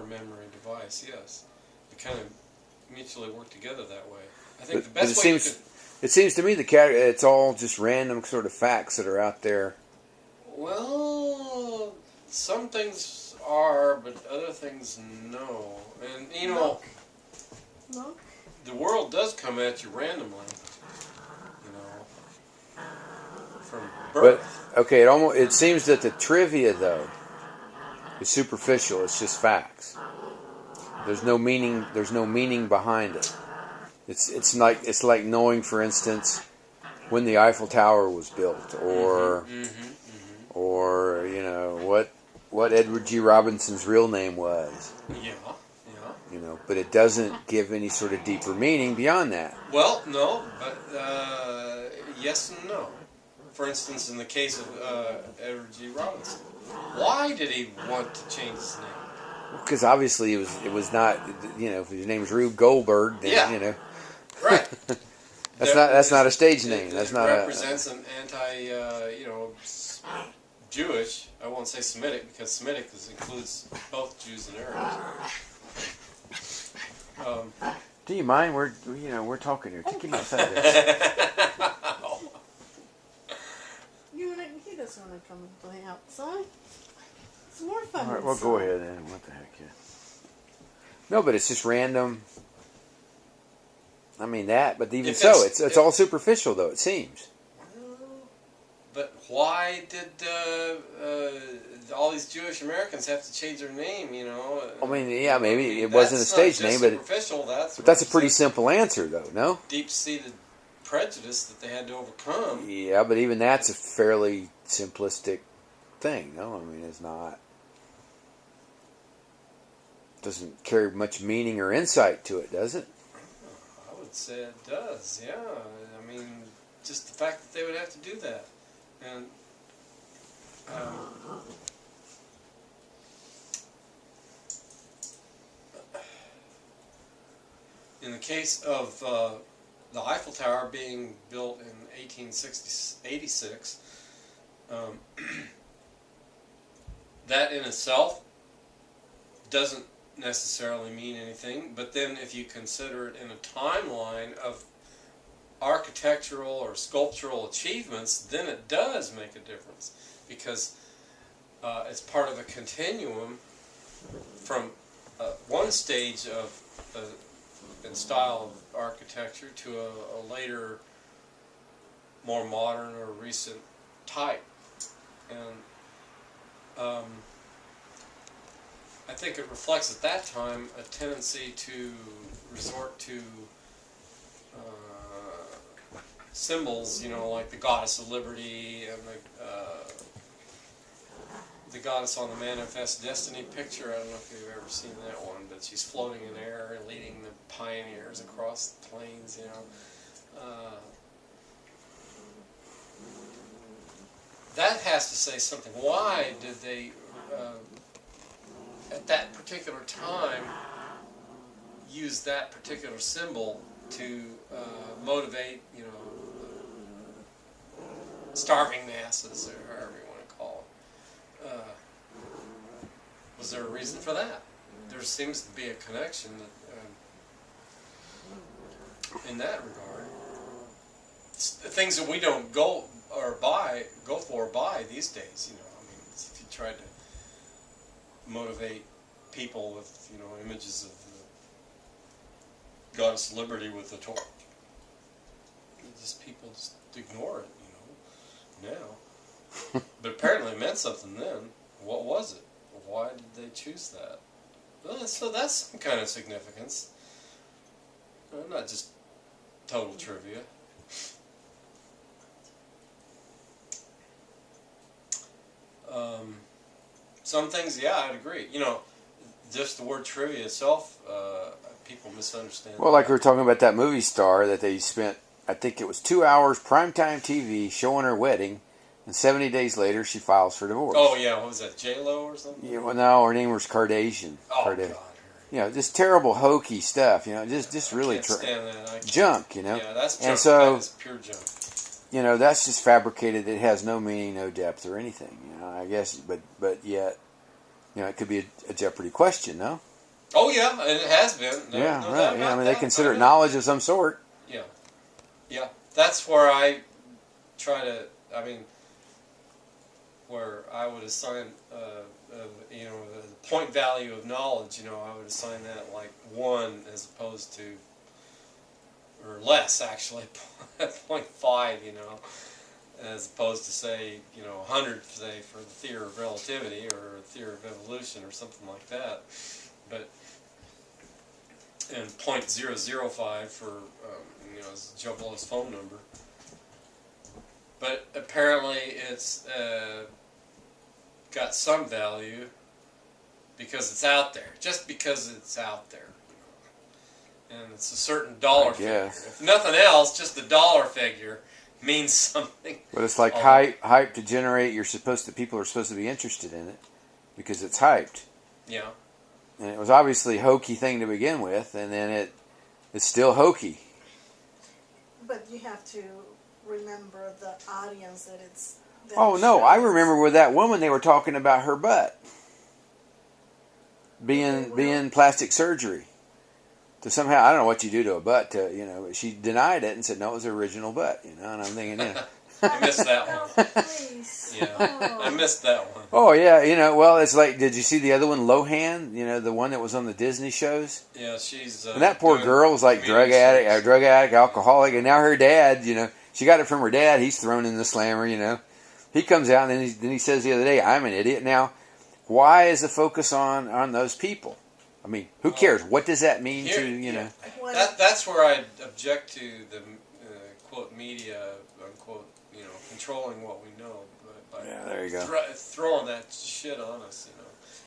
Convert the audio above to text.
memory device, yes. They kind of mutually work together that way. I think the best way it seems to me it's all just random sort of facts that are out there. Well, some things are, but other things no. And, you know, the world does come at you randomly, you know, from birth. But, okay, it seems that the trivia, though, is superficial. It's just facts. There's no meaning. There's no meaning behind it. It's like knowing, for instance, when the Eiffel Tower was built, or or you know what Edward G. Robinson's real name was. Yeah. You know, but it doesn't give any sort of deeper meaning beyond that. Well, no, but yes and no. For instance, in the case of Edward G. Robinson, why did he want to change his name? Because obviously it was not, you know, if his name is Rube Goldberg, then you know, right. that's not a stage name. That's not represents an anti, Jewish. I won't say Semitic because Semitic includes both Jews and Arabs. Do you mind? We're talking here. Get outside of this. He doesn't want to come and play outside. It's more fun. All right, well, go ahead then. What the heck, yeah. No, but it's just random. I mean that, but even so, it's all superficial though. It seems. But why did all these Jewish Americans have to change their name? You know. I mean, yeah, maybe it wasn't a stage name, but superficial. That's a pretty simple answer, though. No. Deep-seated prejudice that they had to overcome. Yeah, but even that's a fairly simplistic thing. No, I mean it's not. Doesn't carry much meaning or insight to it, does it? I would say it does. Yeah. I mean, just the fact that they would have to do that. And in the case of the Eiffel Tower being built in 1886, that in itself doesn't necessarily mean anything. But then if you consider it in a timeline of architectural or sculptural achievements, then it does make a difference, because it's part of a continuum from one stage of and style of architecture to a later, more modern or recent type. And I think it reflects at that time a tendency to resort to symbols, you know, like the goddess of liberty and the goddess on the Manifest Destiny picture. I don't know if you've ever seen that one, but she's floating in air and leading the pioneers across the plains, you know. That has to say something. Why did they, at that particular time, use that particular symbol to motivate, you know, starving masses, or however you want to call it? Was there a reason for that? There seems to be a connection that, in that regard. The things that we don't go for or buy these days, you know. I mean, if you tried to motivate people with, you know, images of the goddess of liberty with the torch, people just ignore it, you know, now. But apparently it meant something then. What was it? Why did they choose that? Well, so that's some kind of significance. Not just total trivia. Some things, yeah, I'd agree. You know, just the word trivia itself, people misunderstand. Well, like we were talking about that movie star that they spent, I think it was 2 hours primetime TV showing her wedding, and 70 days later she files for divorce. Oh yeah, what was that, J-Lo or something? Yeah, well, no, her name was Kardashian. Oh God. You know, just terrible hokey stuff. You know, just really junk. You know, yeah, that's junk. And so, that is pure junk. You know, that's just fabricated. It has no meaning, no depth, or anything. You know, I guess, but yet, you know, it could be a Jeopardy question, no? Oh yeah, and it has been. No, Yeah, no doubt right. Yeah, I about mean, they that. consider it know. knowledge of some sort. Yeah, yeah. That's where I try to. I mean, where I would assign, the point value of knowledge. I would assign that like 1 as opposed to, or less actually, 0.5. As opposed to say 100, say, for the theory of relativity or theory of evolution or something like that. But and 0.005 for as Joe Blow's phone number. But apparently it's got some value because it's out there. Just because it's out there. And it's a certain dollar figure. If nothing else, just the dollar figure means something. But it's like hype to generate. People are supposed to be interested in it because it's hyped. Yeah. And it was obviously a hokey thing to begin with, and then it's still hokey. But you have to remember the audience that it's. Oh no, I remember with that woman they were talking about her butt being plastic surgery. To somehow, I don't know what you do to a butt. She denied it and said no, it was her original butt. And I'm thinking, I missed that one. Please. Yeah, Oh. I missed that one. Oh yeah, well, it's like, did you see the other one, Lohan? The one that was on the Disney shows. Yeah, she's. And that poor girl was like drug addict, alcoholic, and now her dad, she got it from her dad. He's thrown in the slammer. He comes out and then he says the other day, "I'm an idiot." Now, why is the focus on those people? I mean, who cares? What does that mean to. That's where I object to the quote media unquote controlling what we know by yeah, there you go. throwing that shit on us.